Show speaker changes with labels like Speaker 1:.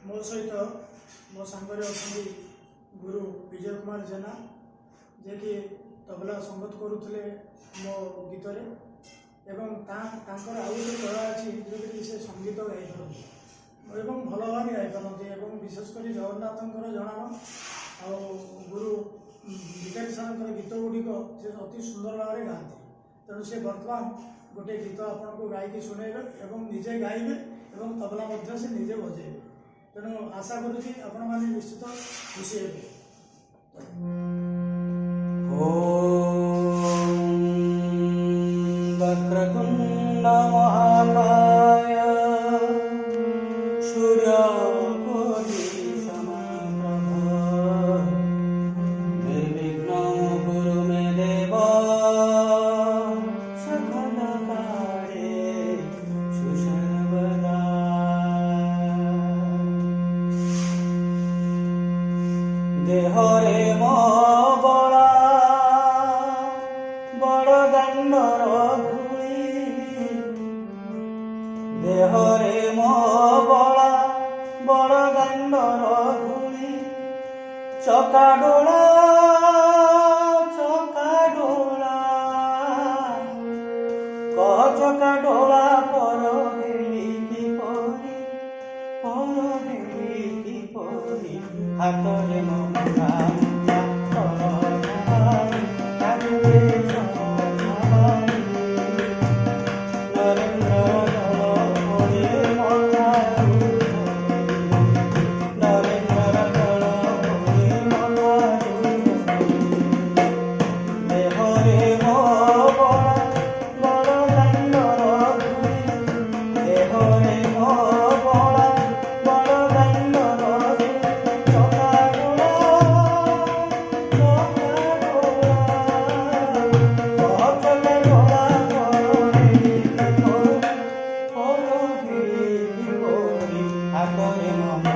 Speaker 1: मो सहित मो सांगरे अच्छा गुरु विजय कुमार जेना जे कि तबला संगत करुले मो गीत एवं तांकर आउ गोटे कला अच्छी जो से संगीत गाई पारती भल भाव गाई पारती विशेषकर जगन्नाथ जनान आ गुरु विकास सार गीत गुड़िक से अति सुंदर भाव में गाँति तेणु से बर्तमान गोटे गीत आपन को गायकी शुणेबे एवं निजे गाइबे एवं तबला मध्य से निजे बजेबे तेणु आशा करुँच आपण मैंने निश्चित खुशी हेबे।
Speaker 2: वक्रतुंड महाकाय सूर्यकोटि समप्रभ निर्विघ्नं कुरु मे देव सकल कार्येषु सर्वदा। देहरे मो बला बड़ दाण्डर धूली देहरे मो बला बड़ दाण्डर धूली चका डोला कह चका डोला पर किपरि हातरे ममता Hare Mama.